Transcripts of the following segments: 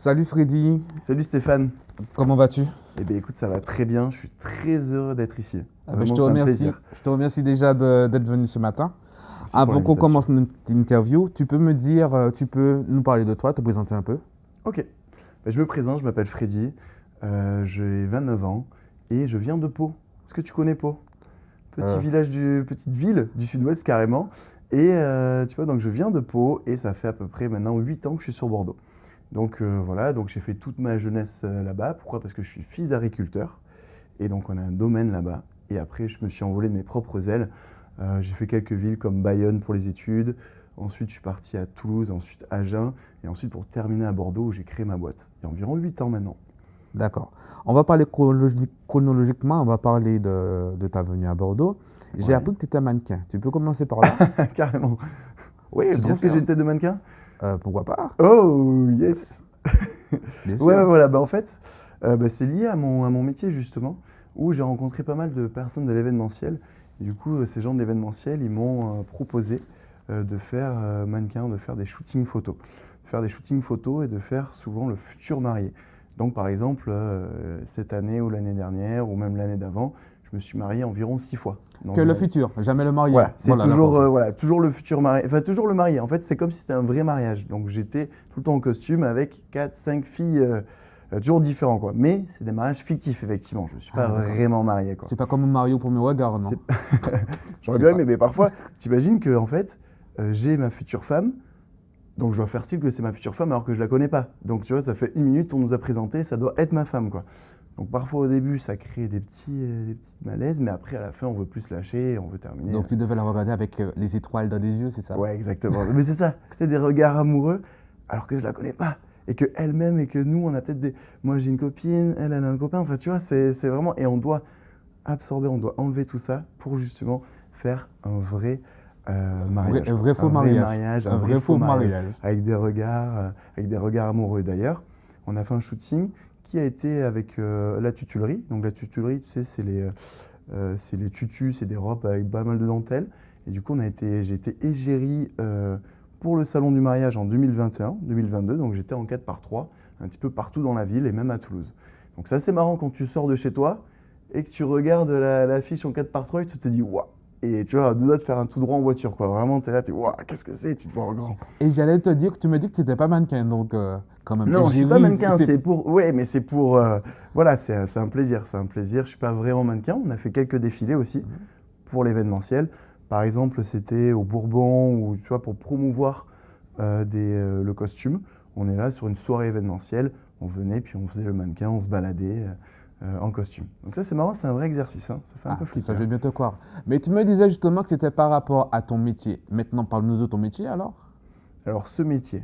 Salut Freddy, Salut Stéphane. comment vas-tu? Eh bien écoute, ça va très bien, je suis très heureux d'être ici. Je Vraiment, te c'est un remercie. plaisir. Je te remercie déjà d'être venu ce matin. Merci pour Avant qu'on l'invitation. commence notre interview, tu peux me dire, tu peux nous parler de toi, te présenter un peu? Ok, je me présente, je m'appelle Freddy, j'ai 29 ans et je viens de Pau. Est-ce que tu connais Pau? Euh. Petite ville du sud-ouest carrément. Et tu vois, donc je viens de Pau et ça fait à peu près maintenant 8 ans que je suis sur Bordeaux. Donc voilà, donc j'ai fait toute ma jeunesse là-bas. Pourquoi? Parce que je suis fils d'agriculteur. Et donc on a un domaine là-bas. Et après, je me suis envolé de mes propres ailes. J'ai fait quelques villes comme Bayonne pour les études. Ensuite, je suis parti à Toulouse, ensuite Agen. Et ensuite, pour terminer à Bordeaux, où j'ai créé ma boîte. Il y a environ 8 ans maintenant. D'accord. On va parler chronologiquement, on va parler de ta venue à Bordeaux. J'ai Ouais. appris que tu étais mannequin. Tu peux commencer par là? Carrément. Oui, Tu bien trouves que sûr. j'ai une tête de mannequin? Pourquoi pas? Oh, yes. Bien Ouais, sûr. voilà. En fait, c'est lié à mon métier, justement, où j'ai rencontré pas mal de personnes de l'événementiel. Et du coup, ces gens de l'événementiel, ils m'ont proposé de faire mannequin, de faire des shootings photos. De faire des shootings photos et de faire souvent le futur marié. Donc, par exemple, cette année ou l'année dernière, ou même l'année d'avant, je me suis marié environ 6 fois. Que le futur, jamais le marié. Voilà, c'est Voilà, toujours, d'accord. voilà, toujours le futur marié, enfin toujours le marié. En fait, c'est comme si c'était un vrai mariage. Donc j'étais tout le temps en costume avec 4, 5 filles, toujours différents quoi. Mais c'est des mariages fictifs effectivement. Je ne suis pas D'accord. vraiment marié quoi. C'est pas comme Mario au premier regard, non? C'est- J'aurais Je sais bien pas. aimé, mais parfois, t'imagines que en fait, j'ai ma future femme, donc je dois faire style que c'est ma future femme alors que je la connais pas. Donc tu vois, ça fait 1 minute, on nous a présenté, ça doit être ma femme quoi. Donc parfois au début, ça crée des petits malaises, mais après à la fin, on veut plus se lâcher, on veut terminer. Donc tu devais la regarder avec les étoiles dans les yeux, c'est ça? Ouais, exactement. Mais c'est ça, c'est des regards amoureux alors que je la connais pas. Et que elle-même et que nous, on a peut-être des. Moi, j'ai une copine, elle a un copain. Enfin, tu vois, c'est vraiment. Et on doit absorber, on doit enlever tout ça pour justement faire un vrai mariage. Un Quoi. vrai faux Un vrai mariage. mariage, Un vrai faux mariage. avec des regards amoureux. D'ailleurs, on a fait un shooting qui a été avec la tutulerie. Donc, la tutulerie, tu sais, c'est les tutus, c'est des robes avec pas mal de dentelles. Et du coup, j'ai été égérie pour le salon du mariage en 2021, 2022. Donc j'étais en 4x3, un petit peu partout dans la ville et même à Toulouse. Donc c'est assez marrant quand tu sors de chez toi et que tu regardes l'affiche en 4x3 et tu te dis waouh. Et tu vois, à deux doigts de faire un tout droit en voiture, quoi. Vraiment, tu es là, tu es waouh, qu'est-ce que c'est? Tu te vois en grand. Et j'allais te dire que tu me dis que tu n'étais pas mannequin, donc quand même. Non, je suis pas Égérie, mannequin, c'est pour. Ouais, mais c'est pour. Voilà, c'est un plaisir, c'est un plaisir. Je suis pas vraiment mannequin. On a fait quelques défilés aussi pour l'événementiel. Par exemple, c'était au Bourbon ou tu vois pour promouvoir le costume. On est là sur une soirée événementielle. On venait puis on faisait le mannequin, on se baladait en costume. Donc ça c'est marrant, c'est un vrai exercice. Hein. Ça fait un peu flipper. Ça, je vais bien te croire. Mais tu me disais justement que c'était par rapport à ton métier. Maintenant, parle-nous de ton métier alors. Alors ce métier,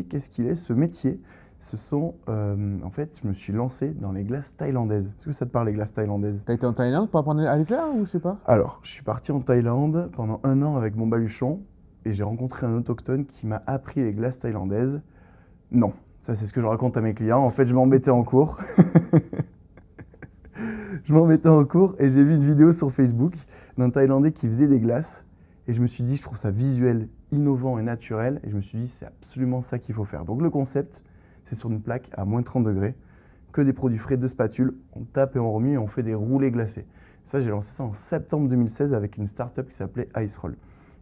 qu'est-ce qu'il est? Ce métier, ce sont, en fait, je me suis lancé dans les glaces thaïlandaises. Est-ce que ça te parle les glaces thaïlandaises? Tu as été en Thaïlande pour apprendre à les faire ou je sais pas? Alors, je suis parti en Thaïlande pendant 1 an avec mon baluchon et j'ai rencontré un autochtone qui m'a appris les glaces thaïlandaises. Non, ça c'est ce que je raconte à mes clients. En fait, je m'embêtais en cours. Je m'embêtais en cours et j'ai vu une vidéo sur Facebook d'un Thaïlandais qui faisait des glaces. Et je me suis dit, je trouve ça visuel, innovant et naturel. Et je me suis dit, c'est absolument ça qu'il faut faire. Donc le concept, c'est sur une plaque à moins 30 degrés, que des produits frais, 2 spatules. On tape et on remue et on fait des roulés glacés. Ça, j'ai lancé ça en septembre 2016 avec une start-up qui s'appelait Ice Roll.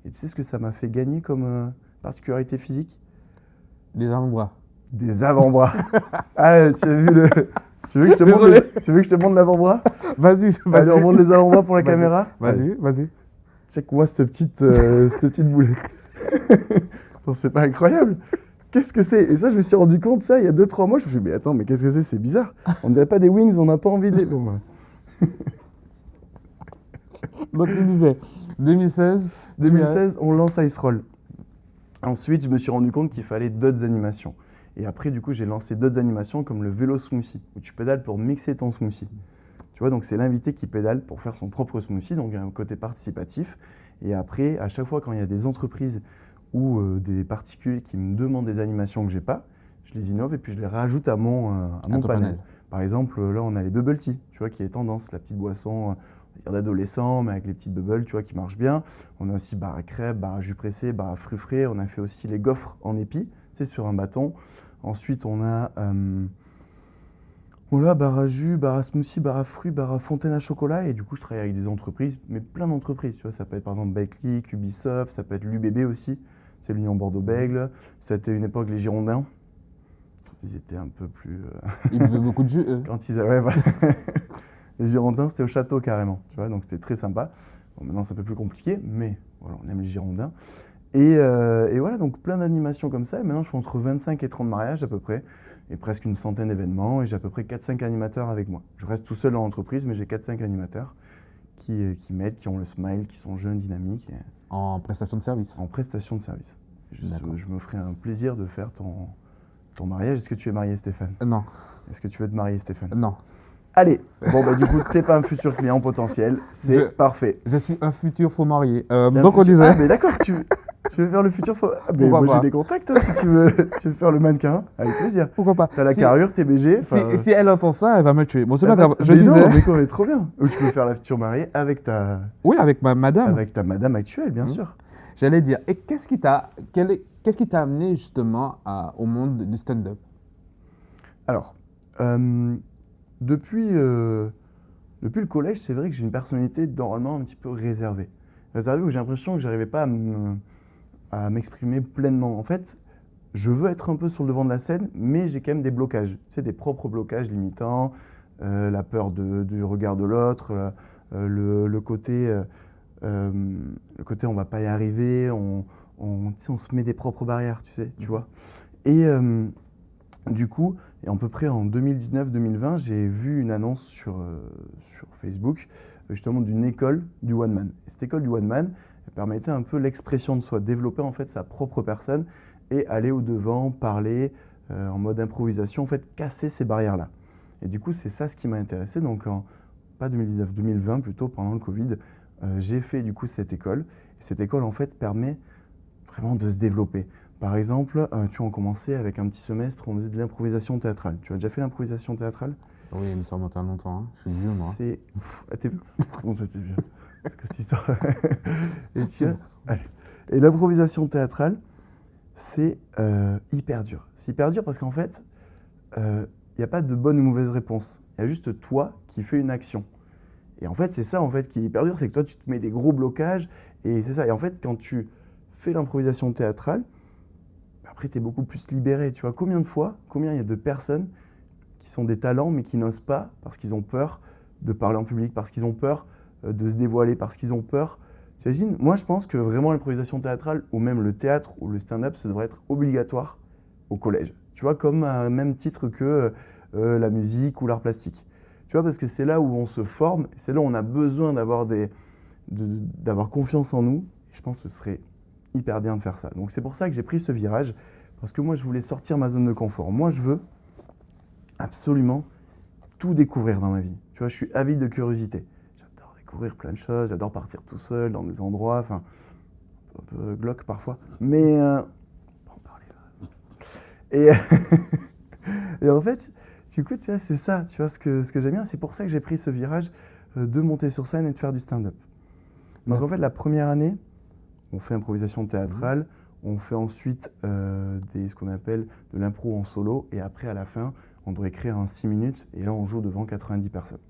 Et tu sais ce que ça m'a fait gagner comme particularité physique? Les avant-bras. Des avant-bras. Ah, tu as vu le... Tu veux que je te montre l'avant-bras? Vas-y, Allez, on montre les avant-bras pour la Vas-y. caméra? Vas-y. Check-moi cette petite boulette. Non, c'est pas incroyable? Qu'est-ce que c'est? Et ça, je me suis rendu compte, ça, il y a 2-3 mois. Je me suis dit, mais attends, mais qu'est-ce que c'est? C'est bizarre. On dirait pas des wings, on n'a pas envie de les... Bon, bah. Donc tu disais, 2016. 2016, on lance Ice Roll. Ensuite, je me suis rendu compte qu'il fallait d'autres animations. Et après, du coup, j'ai lancé d'autres animations comme le vélo smoothie, où tu pédales pour mixer ton smoothie. Tu vois, donc c'est l'invité qui pédale pour faire son propre smoothie, donc il y a un côté participatif. Et après, à chaque fois, quand il y a des entreprises ou des particuliers qui me demandent des animations que j'ai pas, je les innove et puis je les rajoute à mon panel. Par exemple, là, on a les bubble tea, tu vois, qui est tendance, la petite boisson d'adolescent, mais avec les petites bubbles, tu vois, qui marchent bien. On a aussi bar à crêpes, bar à jus pressé, bar à fruits frais. On a fait aussi les gaufres en épi, tu sais, sur un bâton. Ensuite, on a bar à jus, bar à smoothie, bar à fruits, bar à fontaine à chocolat. Et du coup, je travaille avec des entreprises, mais plein d'entreprises. Tu vois, ça peut être par exemple Bakely, Ubisoft, ça peut être l'UBB aussi. C'est l'Union Bordeaux-Bègles. C'était une époque les Girondins. Ils étaient un peu plus. Ils buvaient beaucoup de jus, eux. Quand ils ouais, voilà. Les Girondins, c'était au château carrément. Tu vois, donc c'était très sympa. Bon, maintenant, c'est un peu plus compliqué, mais voilà, on aime les Girondins. Et voilà, donc plein d'animations comme ça. Et maintenant, je fais entre 25 et 30 mariages à peu près, et presque une centaine d'événements. Et j'ai à peu près 4-5 animateurs avec moi. Je reste tout seul dans l'entreprise, mais j'ai 4-5 animateurs qui m'aident, qui ont le smile, qui sont jeunes, dynamiques. En prestation de service. En prestation de service. D'accord. Je me ferai un plaisir de faire ton mariage. Est-ce que tu es marié, Stéphane? Non, Est-ce que tu veux te marier, Stéphane? non. Allez, bon bah du coup, t'es pas un futur client potentiel, c'est parfait. Je suis un futur faux marié. T'es un Donc on futur- disait. Ah mais d'accord, tu veux faire le futur faux... Ah, mais Pourquoi moi j'ai pas. des contacts hein, si tu veux faire le mannequin, avec plaisir. Pourquoi pas. T'as la Si- carrure, t'es BG. Si elle entend ça, elle va me tuer. Bon, c'est pas bah, grave. Je mais non, disais. mais quoi, mais trop bien. Ou tu peux faire la future mariée avec ta Oui, avec ma madame. madame actuelle, bien Mhm. sûr. J'allais dire. Et qu'est-ce qui t'a amené justement au monde du stand-up? Alors, depuis le collège, c'est vrai que j'ai une personnalité normalement un petit peu réservée. Réservée où j'ai l'impression que j'arrivais pas à m'exprimer pleinement. En fait, je veux être un peu sur le devant de la scène, mais j'ai quand même des blocages. Tu sais, des propres blocages limitants, la peur du regard de l'autre, le côté on va pas y arriver, tu sais, on se met des propres barrières, tu vois. Et du coup, et à peu près en 2019-2020, j'ai vu une annonce sur Facebook, justement d'une école du one man. Et cette école du one man, elle permettait un peu l'expression de soi, développer en fait sa propre personne et aller au devant, parler en mode improvisation, en fait casser ces barrières-là. Et du coup, c'est ça ce qui m'a intéressé. Donc, pas 2019, 2020 plutôt, pendant le Covid, j'ai fait du coup cette école. Et cette école en fait permet vraiment de se développer. Par exemple, tu vois, on commençait avec un petit semestre, on faisait de l'improvisation théâtrale. Tu as déjà fait l'improvisation théâtrale? Oui, mais ça remonte à longtemps. Hein. Je suis vieux, moi. C'est... t'es vieux? Comment ça, t'es vieux? C'est quoi cette histoire? Et tiens, allez. Et l'improvisation théâtrale, c'est hyper dur. C'est hyper dur parce qu'en fait, il n'y a pas de bonne ou mauvaise réponse. Il y a juste toi qui fais une action. Et en fait, c'est ça en fait qui est hyper dur, c'est que toi, tu te mets des gros blocages. Et c'est ça. Et en fait, quand tu fais l'improvisation théâtrale, après, tu es beaucoup plus libéré. Tu vois, combien il y a de personnes qui sont des talents, mais qui n'osent pas parce qu'ils ont peur de parler en public, parce qu'ils ont peur de se dévoiler, parce qu'ils ont peur. T'imagines? Moi, je pense que vraiment l'improvisation théâtrale, ou même le théâtre ou le stand-up, ça devrait être obligatoire au collège. Tu vois, comme à un même titre que la musique ou l'art plastique. Tu vois, parce que c'est là où on se forme, c'est là où on a besoin d'avoir confiance en nous. Je pense que ce serait hyper bien de faire ça. Donc c'est pour ça que j'ai pris ce virage, parce que moi je voulais sortir ma zone de confort. Moi je veux absolument tout découvrir dans ma vie. Tu vois, je suis avide de curiosité. J'adore découvrir plein de choses, j'adore partir tout seul dans des endroits, enfin, un peu glauque parfois, mais on va en parler là. Et en fait, du coup, c'est ça, tu vois, ce que j'aime bien, c'est pour ça que j'ai pris ce virage de monter sur scène et de faire du stand-up. Donc en fait, la première année, on fait improvisation théâtrale, on fait ensuite ce qu'on appelle de l'impro en solo, et après, à la fin, on doit écrire en 6 minutes, et là, on joue devant 90 personnes.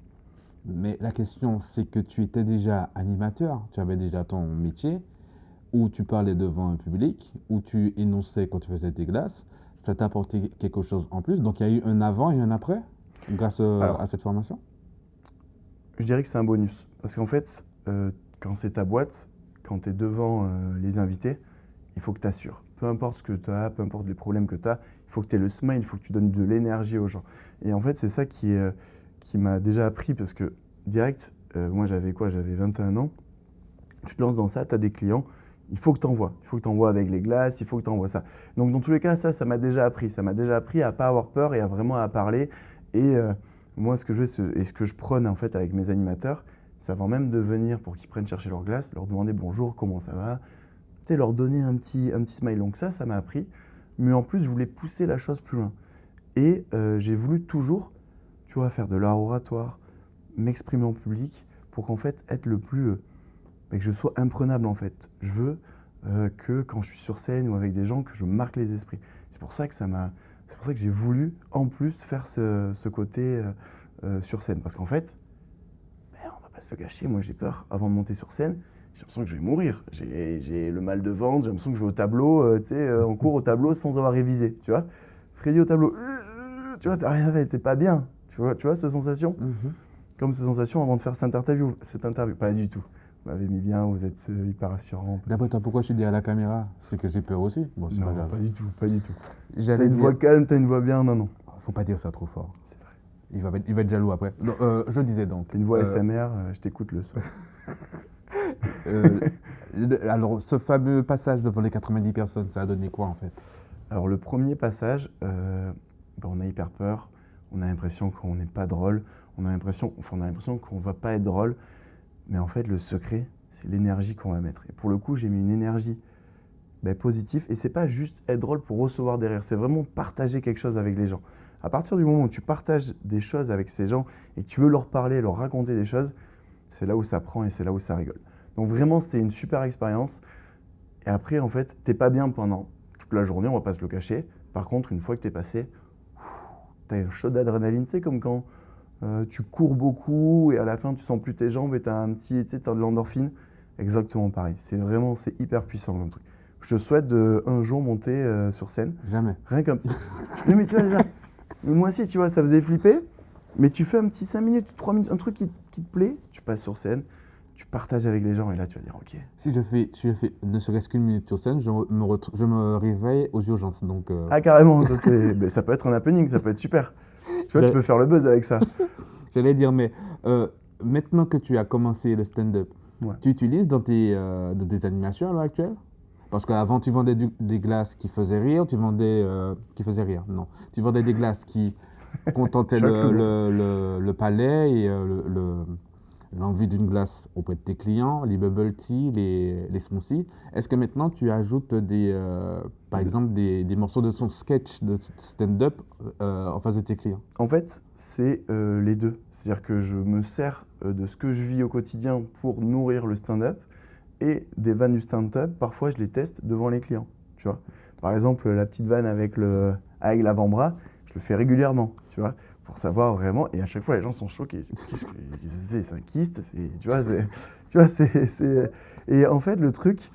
Mais la question, c'est que tu étais déjà animateur, tu avais déjà ton métier, où tu parlais devant un public, où tu énonçais quand tu faisais tes glaces. Ça t'a apporté quelque chose en plus. Donc, il y a eu un avant et un après grâce à cette formation? Je dirais que c'est un bonus. Parce qu'en fait, quand c'est ta boîte, quand tu es devant les invités, il faut que tu assures. Peu importe ce que tu as, peu importe les problèmes que tu as, il faut que tu aies le smile, il faut que tu donnes de l'énergie aux gens. Et en fait, c'est ça qui m'a déjà appris parce que direct, moi j'avais 21 ans. Tu te lances dans ça, tu as des clients, il faut que tu envoies. Il faut que tu envoies avec les glaces, il faut que tu envoies ça. Donc dans tous les cas, ça m'a déjà appris. Ça m'a déjà appris à ne pas avoir peur et à vraiment à parler. Et moi, ce que je veux, et ce que je prône en fait avec mes animateurs, c'est avant même de venir pour qu'ils prennent chercher leur glace, leur demander bonjour, comment ça va, tu sais, leur donner un petit smile. Donc ça m'a appris. Mais en plus, je voulais pousser la chose plus loin. Et j'ai voulu toujours, tu vois, faire de l'art oratoire, m'exprimer en public pour qu'en fait, être le plus... que je sois imprenable en fait. Je veux que quand je suis sur scène ou avec des gens, que je marque les esprits. C'est pour ça que ça m'a C'est pour ça que j'ai voulu en plus faire ce côté sur scène. Parce qu'en fait, on va pas se le cacher, moi j'ai peur avant de monter sur scène. J'ai l'impression que je vais mourir. J'ai le mal de ventre, j'ai l'impression que je vais au tableau, on court au tableau sans avoir révisé, tu vois. Freddy au tableau, tu vois, t'as rien fait, t'es pas bien. Tu vois cette sensation? Comme cette sensation avant de faire cette interview. Pas du tout. Vous m'avez mis bien, vous êtes hyper rassurant. D'après toi, pourquoi je suis derrière la caméra? C'est que j'ai peur aussi. Bon, c'est pas Non, grave. pas du tout, pas du tout. T'as J'allais une dire... voix calme, t'as une voix bien, non. Faut pas dire ça trop fort. C'est vrai. Il va être jaloux après. Non, je disais donc. T'as une voix SMR, je t'écoute le soir. Alors, ce fameux passage devant les 90 personnes, ça a donné quoi en fait? Alors le premier passage, on a hyper peur, on a l'impression qu'on n'est pas drôle, on a l'impression qu'on va pas être drôle, mais en fait le secret, c'est l'énergie qu'on va mettre. Et pour le coup, j'ai mis une énergie positive, et c'est pas juste être drôle pour recevoir des rires, c'est vraiment partager quelque chose avec les gens. À partir du moment où tu partages des choses avec ces gens et que tu veux leur parler, leur raconter des choses, c'est là où ça prend et c'est là où ça rigole. Donc vraiment, c'était une super expérience. Et après, en fait, t'es pas bien pendant toute la journée, on va pas se le cacher. Par contre, une fois que t'es passé, t'as un shot d'adrénaline. C'est comme quand tu cours beaucoup et à la fin, tu sens plus tes jambes et t'as de l'endorphine. Exactement pareil. C'est hyper puissant comme truc. Je souhaite un jour monter sur scène. Jamais. Rien qu'un petit. Non, mais tu vois, ça. Moi aussi, tu vois, ça faisait flipper. Mais tu fais un petit 5 minutes, 3 minutes, un truc qui te plaît, tu passes sur scène, tu partages avec les gens et là, tu vas dire OK. Si je fais ne serait-ce qu'une minute sur scène, je me réveille aux urgences. Donc, Ah, carrément, ça peut être un happening, ça peut être super. Tu vois, tu peux faire le buzz avec ça. J'allais dire, mais maintenant que tu as commencé le stand-up, tu utilises dans tes animations à l'heure actuelle? Parce qu'avant, tu vendais des glaces qui faisaient rire, tu vendais... qui faisaient rire, non. Tu vendais des glaces qui contentaient le palais et l'envie d'une glace auprès de tes clients, les bubble tea, les smoothies. Est-ce que maintenant, tu ajoutes par exemple des morceaux de son sketch de stand-up en face de tes clients? En fait, c'est les deux. C'est-à-dire que je me sers de ce que je vis au quotidien pour nourrir le stand-up. Et des vannes du stand-up, parfois je les teste devant les clients, tu vois. Par exemple, la petite vanne avec l'avant-bras, je le fais régulièrement, tu vois, pour savoir vraiment. Et à chaque fois, les gens sont choqués. C'est un kyste, Et en fait, le truc,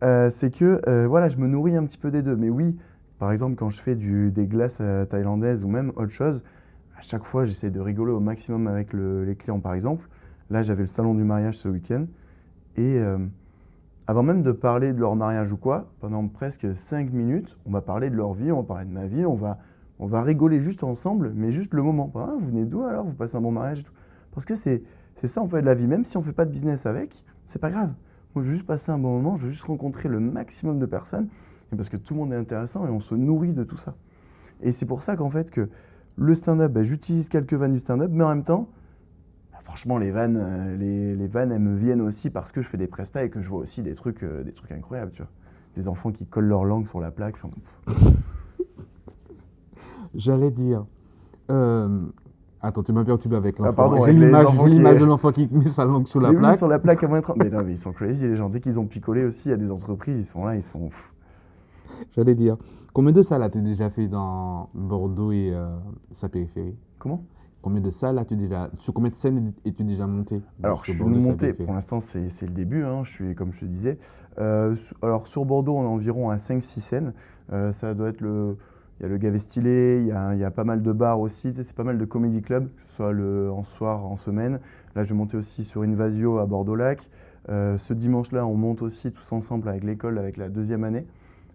c'est que je me nourris un petit peu des deux. Mais oui, par exemple, quand je fais des glaces thaïlandaises ou même autre chose, à chaque fois, j'essaie de rigoler au maximum avec les clients, par exemple. Là, j'avais le salon du mariage ce week-end. Et avant même de parler de leur mariage ou quoi, pendant presque 5 minutes, on va parler de leur vie, on va parler de ma vie, on va rigoler juste ensemble, mais juste le moment. Ah, vous venez d'où alors? Vous passez un bon mariage et tout. Parce que c'est ça en fait de la vie. Même si on ne fait pas de business avec, c'est pas grave. Moi, je veux juste passer un bon moment, je veux juste rencontrer le maximum de personnes, et parce que tout le monde est intéressant et on se nourrit de tout ça. Et c'est pour ça qu'en fait que le stand-up, j'utilise quelques vannes du stand-up, mais en même temps, franchement, les vannes, elles me viennent aussi parce que je fais des prestats et que je vois aussi des trucs incroyables, tu vois. Des enfants qui collent leur langue sur la plaque. J'allais dire... Attends, tu m'as perturbé avec l'enfant. Pardon, j'ai l'image de l'enfant qui met sa langue sur la plaque. Oui, sur la plaque à moins 30. Mais non, mais ils sont crazy, les gens. Dès qu'ils ont picolé aussi, il y a des entreprises, ils sont là, ils sont... J'allais dire, combien de salles as-tu déjà fait dans Bordeaux et sa périphérie? Comment? Combien de salles as-tu déjà... Sur combien de scènes es-tu déjà monté? Alors, je suis monté, pour l'instant, c'est le début, hein, comme je te disais. Alors, sur Bordeaux, on est environ à 5-6 scènes. Ça doit être il y a le Gavet Stylé, il y a pas mal de bars aussi, c'est pas mal de comedy clubs, que ce soit en soir, en semaine. Là, je vais monter aussi sur Invasio à Bordeaux-Lac. Ce dimanche-là, on monte aussi tous ensemble avec l'école, avec la 2e année,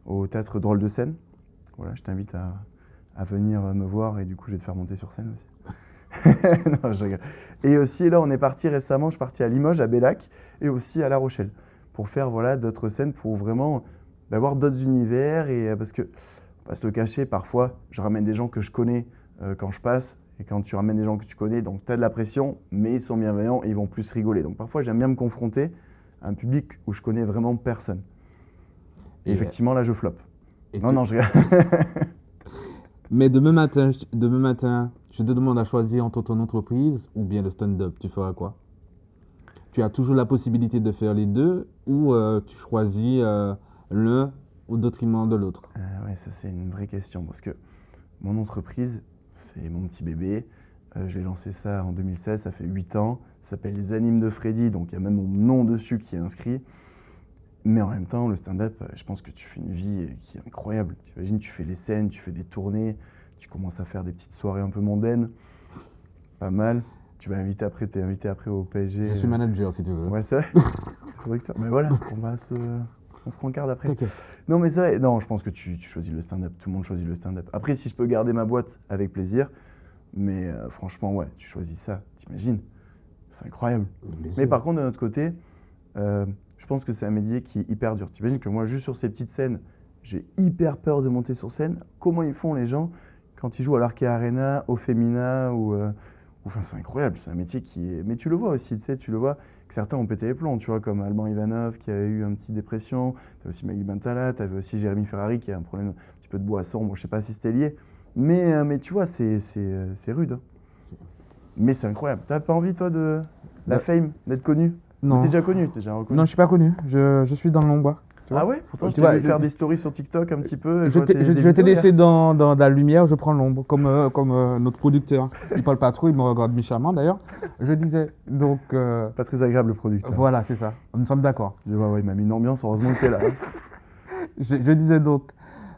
au théâtre Drôle de Scène. Voilà, je t'invite à venir me voir et du coup, je vais te faire monter sur scène aussi. Non, je rigole. Et aussi, là, on est parti récemment, je suis parti à Limoges, à Bellac et aussi à La Rochelle pour faire d'autres scènes, pour vraiment voir d'autres univers. Et parce que, on va se le cacher, parfois, je ramène des gens que je connais quand je passe. Et quand tu ramènes des gens que tu connais, donc tu as de la pression, mais ils sont bienveillants et ils vont plus rigoler. Donc parfois, j'aime bien me confronter à un public où je connais vraiment personne. Et effectivement, là, je floppe. Non, je rigole. Mais demain matin, je te demande à choisir entre ton entreprise ou bien le stand-up. Tu feras quoi? Tu as toujours la possibilité de faire les deux ou tu choisis l'un au détriment de l'autre? Ouais, ça c'est une vraie question parce que mon entreprise, c'est mon petit bébé. Je l'ai lancé ça en 2016, ça fait 8 ans. Ça s'appelle Les Animes de Freddy, donc il y a même mon nom dessus qui est inscrit. Mais en même temps, le stand-up, je pense que tu fais une vie qui est incroyable. T'imagines, tu fais les scènes, tu fais des tournées, tu commences à faire des petites soirées un peu mondaines. Pas mal. Tu vas t'es invité après au PSG. Je suis manager si tu veux. Ouais, c'est vrai. Producteur. Mais voilà, on se rencarde après. Ok. Non, mais c'est vrai. Non, je pense que tu choisis le stand-up. Tout le monde choisit le stand-up. Après, si je peux garder ma boîte, avec plaisir. Mais franchement, ouais, tu choisis ça. T'imagines? C'est incroyable. Mais par contre, de notre côté, je pense que c'est un métier qui est hyper dur. T'imagines que moi, juste sur ces petites scènes, j'ai hyper peur de monter sur scène. Comment ils font les gens quand ils jouent à l'Arkea Arena, au Femina ou enfin, c'est incroyable. C'est un métier qui est. Mais tu le vois aussi, tu sais, tu le vois que certains ont pété les plombs, tu vois, comme Alban Ivanov qui avait eu un petit dépression. Tu as aussi Maggie Bentala, tu avais aussi Jérémy Ferrari qui a un problème un petit peu de boisson. Bon, je sais pas si c'était lié, mais tu vois, c'est rude. Hein. Mais c'est incroyable. T'as pas envie, toi, de la fame, d'être connu? Non. T'es déjà connu, t'es déjà reconnu. Non, je suis pas connu. Je suis dans l'ombre. Ah ouais? Pourtant, je Tu t'ai vois, vu faire des stories sur TikTok un petit peu. Je vais te laisser dans la lumière, je prends l'ombre, comme notre producteur. Il parle pas trop, il me regarde méchamment d'ailleurs. Je disais, donc... Pas très agréable le producteur. Voilà, c'est ça. Nous sommes d'accord. Ouais, il m'a mis une ambiance, heureusement que t'es là. Hein. Je disais donc,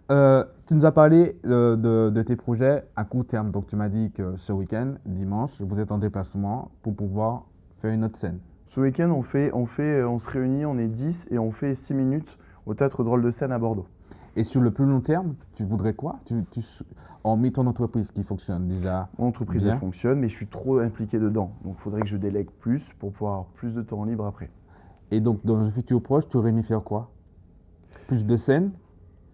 tu nous as parlé de tes projets à court terme. Donc tu m'as dit que ce week-end, dimanche, vous êtes en déplacement pour pouvoir faire une autre scène. Ce week-end, on se réunit, on est 10 et on fait 6 minutes au Théâtre Drôle de Scène à Bordeaux. Et sur le plus long terme, tu voudrais quoi hormis ton entreprise qui fonctionne déjà Mon entreprise bien. elle fonctionne, mais je suis trop impliqué dedans. Donc il faudrait que je délègue plus pour pouvoir avoir plus de temps libre après. Et donc dans un futur proche, tu aurais aimé faire quoi? Plus de scènes?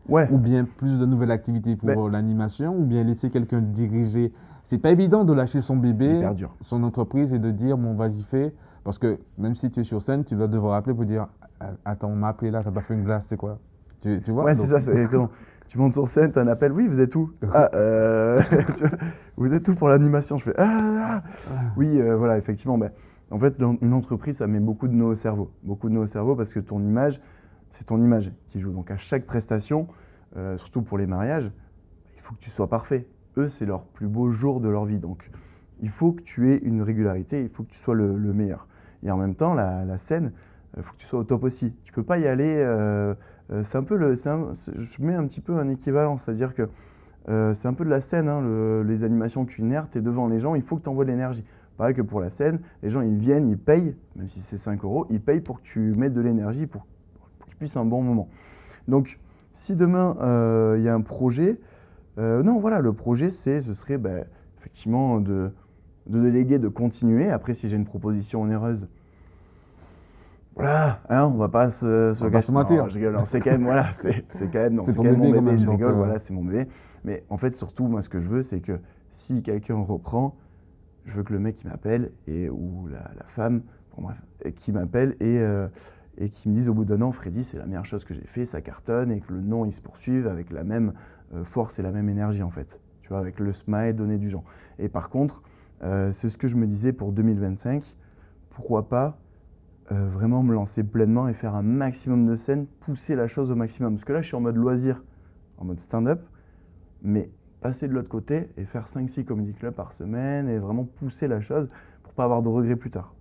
Ouais. Ou bien plus de nouvelles activités pour l'animation? Ou bien laisser quelqu'un diriger? C'est pas évident de lâcher son bébé, son entreprise et de dire bon vas-y fais. Parce que même si tu es sur scène, tu vas devoir appeler pour dire attends, on m'a appelé là, ça m'a fait une glace, c'est quoi? Tu vois? Ouais, c'est ça, c'est exactement. Tu montes sur scène, tu as un appel, oui, vous êtes où? Vous êtes où pour l'animation? Je fais oui, voilà, effectivement. En fait, une entreprise, ça met beaucoup de nœuds au cerveau. Beaucoup de nœuds au cerveau parce que ton image, c'est ton image qui joue. Donc à chaque prestation, surtout pour les mariages, il faut que tu sois parfait. Eux, c'est leur plus beau jour de leur vie. Donc il faut que tu aies une régularité, il faut que tu sois le meilleur. Et en même temps, la scène, il faut que tu sois au top aussi. Tu ne peux pas y aller. C'est un peu je mets un petit peu un équivalent, c'est-à-dire que c'est un peu de la scène, hein, les animations culinaires, tu es devant les gens, il faut que tu envoies de l'énergie. Pareil que pour la scène, les gens ils viennent, ils payent, même si c'est 5 €, ils payent pour que tu mettes de l'énergie pour qu'ils puissent un bon moment. Donc si demain il y a un projet, non voilà, le projet ce serait effectivement de déléguer, de continuer. Après si j'ai une proposition onéreuse, voilà, hein, on va pas se gâcher. Mentir. Non, je rigole, c'est quand même, voilà, c'est quand même, non, c'est quand même mon bébé, je rigole, donc, voilà, c'est mon bébé. Mais en fait, surtout, moi, ce que je veux, c'est que si quelqu'un reprend, je veux que le mec, il m'appelle, ou la femme, bon, bref, qui m'appelle et qui me dise au bout d'un an, Freddy, c'est la meilleure chose que j'ai fait, ça cartonne, et que le nom, il se poursuive avec la même force et la même énergie, en fait. Tu vois, avec le smile, donner du genre. Et par contre, c'est ce que je me disais pour 2025, pourquoi pas vraiment me lancer pleinement et faire un maximum de scènes, pousser la chose au maximum. Parce que là, je suis en mode loisir, en mode stand-up, mais passer de l'autre côté et faire 5-6 comedy clubs par semaine et vraiment pousser la chose pour pas avoir de regrets plus tard.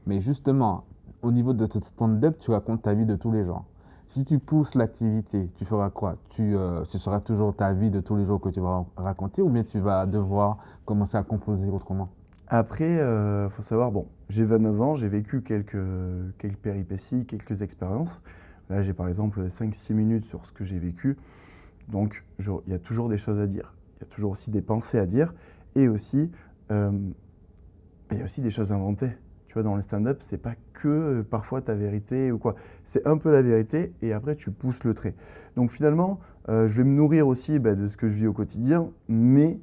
Mais justement, au niveau de ton stand-up, tu racontes ta vie de tous les jours. Si tu pousses l'activité, tu feras quoi? Ce sera toujours ta vie de tous les jours que tu vas raconter ou bien tu vas devoir commencer à composer autrement? Après, faut savoir, bon, j'ai 29 ans, j'ai vécu quelques péripéties, quelques expériences. Là, j'ai par exemple 5-6 minutes sur ce que j'ai vécu. Donc, il y a toujours des choses à dire. Il y a toujours aussi des pensées à dire. Et aussi, il y a aussi des choses inventées. Tu vois, dans le stand-up, c'est pas que parfois ta vérité ou quoi. C'est un peu la vérité et après, tu pousses le trait. Donc finalement, je vais me nourrir aussi de ce que je vis au quotidien, mais...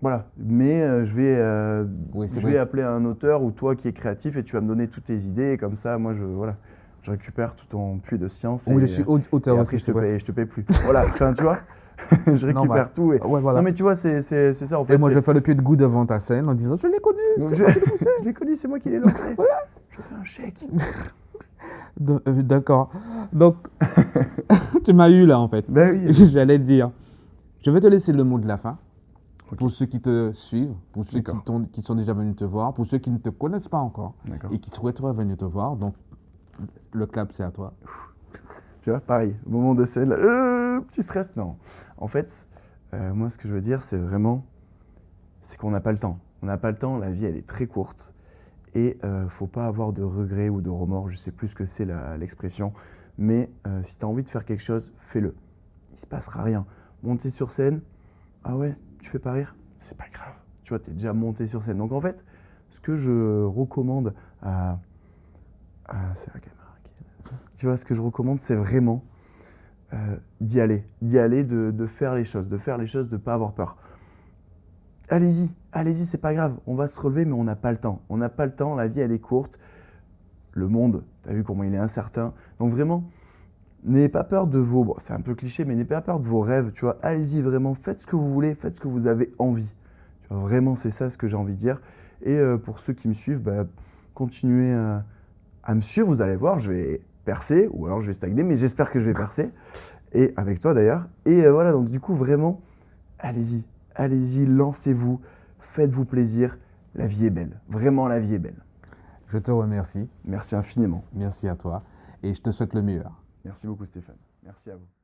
Voilà, mais je vais appeler un auteur ou toi qui es créatif et tu vas me donner toutes tes idées et comme ça, moi, je récupère tout ton puits de science. Oui, je suis auteur et après, aussi. je te paye plus. Voilà, tu vois, je récupère tout. Ouais, voilà. Non, mais tu vois, c'est ça en fait. Et moi, je fais le pied de goût devant ta scène en disant je l'ai connu. Je l'ai connu, c'est moi qui l'ai lancé. Voilà. Je fais un chèque. D'accord. Donc, tu m'as eu là en fait. Ben oui. J'allais te dire. Je vais te laisser le mot de la fin. Ok. Pour ceux qui te suivent, pour ceux D'accord. qui sont déjà venus te voir, pour ceux qui ne te connaissent pas encore D'accord. et qui souhaiteraient venir te voir. Donc, le clap, c'est à toi. Tu vois, pareil, moment de scène, petit stress, non. En fait, moi, ce que je veux dire, c'est vraiment, c'est qu'on n'a pas le temps. On n'a pas le temps, la vie, elle est très courte. Et faut pas avoir de regrets ou de remords, je sais plus ce que c'est l'expression. Mais si tu as envie de faire quelque chose, fais-le. Il se passera rien. Monter sur scène, ah ouais, tu fais pas rire, c'est pas grave. Tu vois, tu es déjà monté sur scène. Donc en fait, ce que je recommande c'est la caméra qui est là. Tu vois, ce que je recommande, c'est vraiment d'y aller, de faire les choses, de pas avoir peur. Allez-y, c'est pas grave, on va se relever, mais on n'a pas le temps. On n'a pas le temps, la vie, elle est courte. Le monde, tu as vu comment il est incertain. Donc vraiment, n'ayez pas peur de vos... Bon, c'est un peu cliché, mais n'ayez pas peur de vos rêves, tu vois. Allez-y, vraiment, faites ce que vous voulez, faites ce que vous avez envie. Tu vois, vraiment, c'est ça ce que j'ai envie de dire. Et pour ceux qui me suivent, bah, continuez à me suivre, vous allez voir, je vais percer, ou alors je vais stagner, mais j'espère que je vais percer. Et avec toi d'ailleurs. Et voilà, donc du coup, vraiment, allez-y, lancez-vous, faites-vous plaisir. La vie est belle, vraiment la vie est belle. Je te remercie. Merci infiniment. Merci à toi. Et je te souhaite le meilleur. Merci beaucoup Stéphane. Merci à vous.